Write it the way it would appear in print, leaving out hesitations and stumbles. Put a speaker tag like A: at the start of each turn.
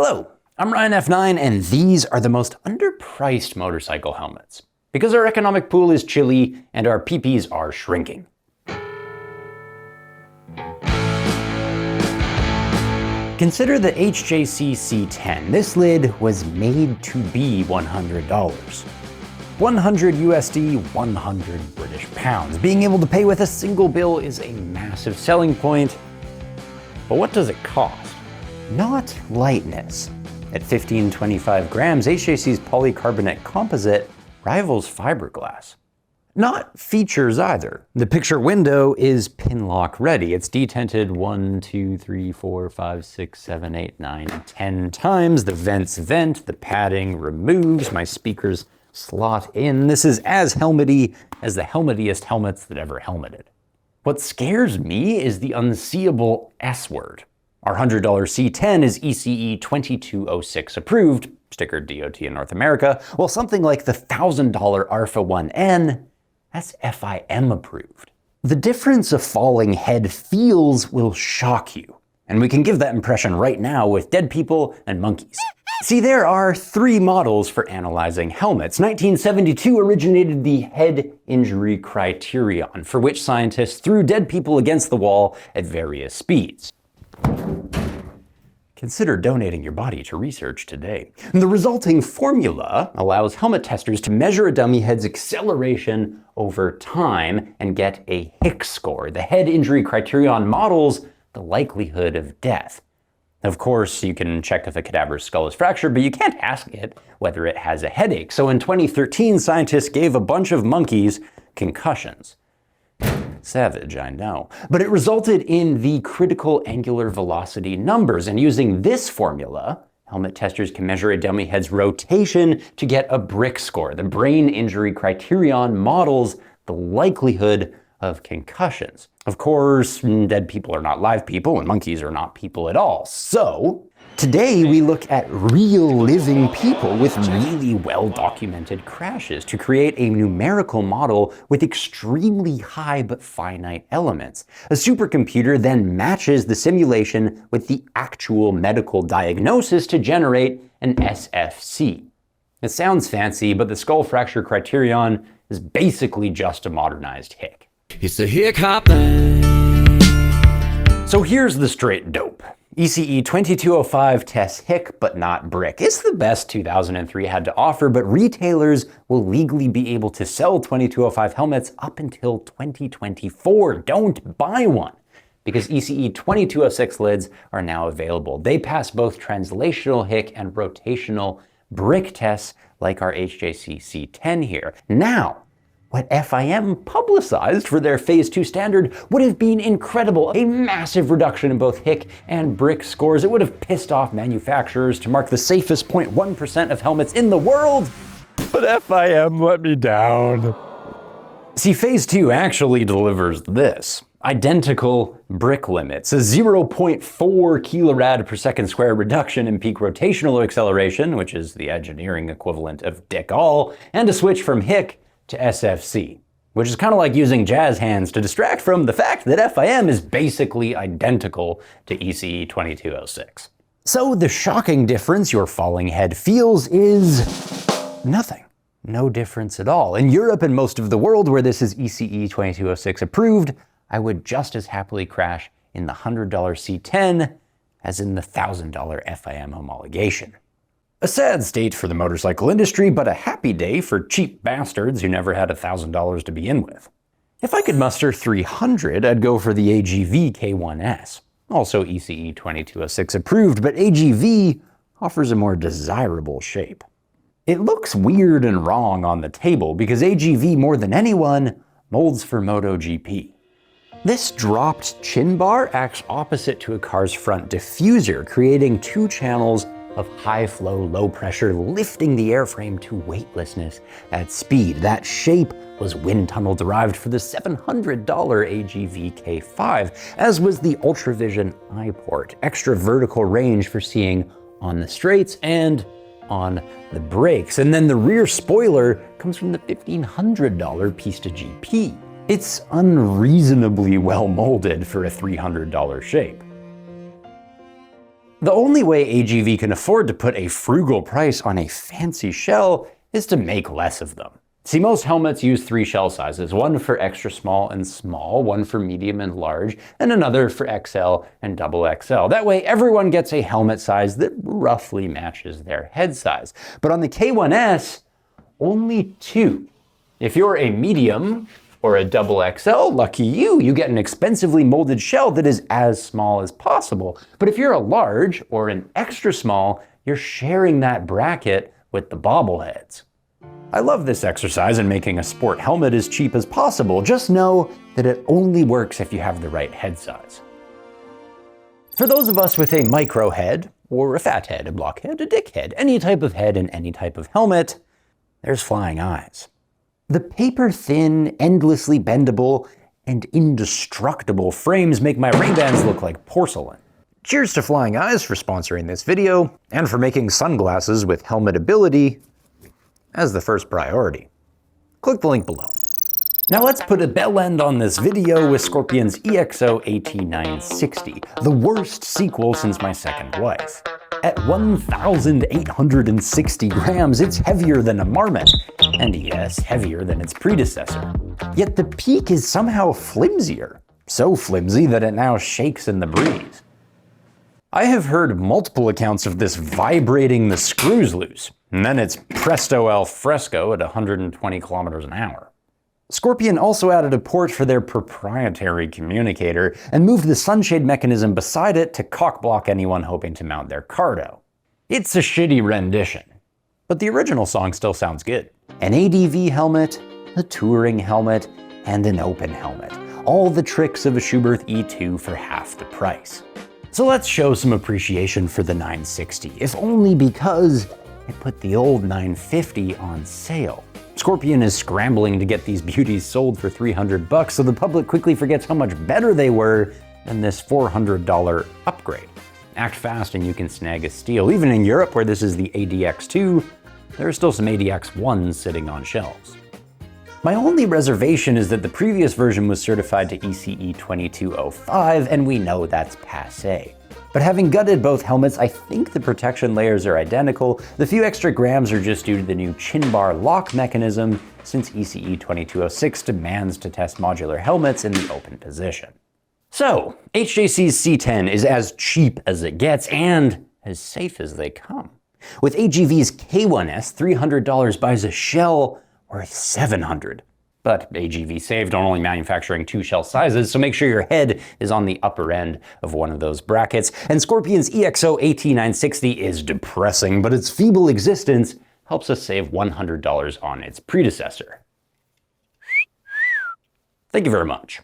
A: Hello, I'm Ryan F9, and these are the most underpriced motorcycle helmets. Because our economic pool is chilly and our PPs are shrinking. Consider the HJC C10. This lid was made to be $100. 100 USD, 100 British pounds. Being able to pay with a single bill is a massive selling point. But what does it cost? Not lightness. At 1525 grams, HJC's polycarbonate composite rivals fiberglass. Not features either. The picture window is pin lock ready. It's detented 1, 2, 3, 4, 5, 6, 7, 8, 9, 10 times. The vents vent, the padding removes, my speakers slot in. This is as helmety as the helmetiest helmets that ever helmeted. What scares me is the unseeable S word. Our $100 C10 is ECE 2206 approved, stickered DOT in North America, while something like the $1,000 ARFA 1N, that's FIM approved. The difference a falling head feels will shock you, and we can give that impression right now with dead people and monkeys. See, there are 3 models for analyzing helmets. 1972 originated the head injury criterion, for which scientists threw dead people against the wall at various speeds. Consider donating your body to research today. The resulting formula allows helmet testers to measure a dummy head's acceleration over time and get a Hicks score. The head injury criterion models the likelihood of death. Of course, you can check if a cadaver's skull is fractured, but you can't ask it whether it has a headache. So in 2013, scientists gave a bunch of monkeys concussions. Savage, I know. But it resulted in the critical angular velocity numbers, and using this formula, helmet testers can measure a dummy head's rotation to get a BRIC score. The brain injury criterion models the likelihood of concussions. Of course, dead people are not live people, and monkeys are not people at all. So, today we look at real living people with really well-documented crashes to create a numerical model with extremely high but finite elements. A supercomputer then matches the simulation with the actual medical diagnosis to generate an SFC. It sounds fancy, but the skull fracture criterion is basically just a modernized Hick.
B: It's a Hick hop thing.
A: So here's the straight dope. ECE 2205 tests Hick, but not brick. It's the best 2003 had to offer, but retailers will legally be able to sell 2205 helmets up until 2024. Don't buy one, because ECE 2206 lids are now available. They pass both translational Hick and rotational brick tests like our HJC C10 here. Now, what FIM publicized for their Phase 2 standard would have been incredible. A massive reduction in both Hick and brick scores. It would have pissed off manufacturers to mark the safest 0.1% of helmets in the world. But FIM let me down. See, Phase 2 actually delivers this. Identical brick limits, a 0.4 kilorad per second square reduction in peak rotational acceleration, which is the engineering equivalent of dick all, and a switch from Hick to SFC, which is kind of like using jazz hands to distract from the fact that FIM is basically identical to ECE 2206. So the shocking difference your falling head feels is nothing. No difference at all. In Europe and most of the world where this is ECE 2206 approved, I would just as happily crash in the $100 C10 as in the $1,000 FIM homologation. A sad state for the motorcycle industry, but a happy day for cheap bastards who never had $1,000 to begin with. If I could muster 300, I'd go for the AGV K1S. Also ECE 2206 approved, but AGV offers a more desirable shape. It looks weird and wrong on the table because AGV, more than anyone, molds for MotoGP. This dropped chin bar acts opposite to a car's front diffuser, creating 2 channels of high flow, low pressure, lifting the airframe to weightlessness at speed. That shape was wind tunnel derived for the $700 AGV K5, as was the UltraVision iPort, extra vertical range for seeing on the straights and on the brakes. And then the rear spoiler comes from the $1,500 Pista GP. It's unreasonably well molded for a $300 shape. The only way AGV can afford to put a frugal price on a fancy shell is to make less of them. See, most helmets use 3 shell sizes, one for extra small and small, one for medium and large, and another for XL and double XL. That way everyone gets a helmet size that roughly matches their head size. But on the K1S, only 2. If you're a medium or a double XL, lucky you, you get an expensively molded shell that is as small as possible. But if you're a large or an extra small, you're sharing that bracket with the bobbleheads. I love this exercise in making a sport helmet as cheap as possible. Just know that it only works if you have the right head size. For those of us with a micro head, or a fat head, a blockhead, a dick head, any type of head and any type of helmet, there's flying eyes. The paper-thin, endlessly bendable, and indestructible frames make my Ray-Bans look like porcelain. Cheers to Flying Eyes for sponsoring this video, and for making sunglasses with helmet ability as the first priority. Click the link below. Now let's put a bell end on this video with Scorpion's EXO AT960, the worst sequel since my second wife. At 1,860 grams, it's heavier than a marmot, and yes, heavier than its predecessor. Yet the peak is somehow flimsier, so flimsy that it now shakes in the breeze. I have heard multiple accounts of this vibrating the screws loose, and then it's presto al fresco at 120 kilometers an hour. Scorpion also added a port for their proprietary communicator and moved the sunshade mechanism beside it to cock-block anyone hoping to mount their Cardo. It's a shitty rendition, but the original song still sounds good. An ADV helmet, a touring helmet, and an open helmet. All the tricks of a Schuberth E2 for half the price. So let's show some appreciation for the 960, if only because it put the old 950 on sale. Scorpion is scrambling to get these beauties sold for $300, so the public quickly forgets how much better they were than this $400 upgrade. Act fast and you can snag a steal. Even in Europe, where this is the ADX2, there are still some ADX1s sitting on shelves. My only reservation is that the previous version was certified to ECE 2205, and we know that's passé. But having gutted both helmets, I think the protection layers are identical. The few extra grams are just due to the new chin bar lock mechanism, since ECE 2206 demands to test modular helmets in the open position. So, HJC's C10 is as cheap as it gets and as safe as they come. With AGV's K1S, $300 buys a shell worth $700. But AGV saved on only manufacturing 2 shell sizes, so make sure your head is on the upper end of one of those brackets. And Scorpion's EXO AT960 is depressing, but its feeble existence helps us save $100 on its predecessor. Thank you very much.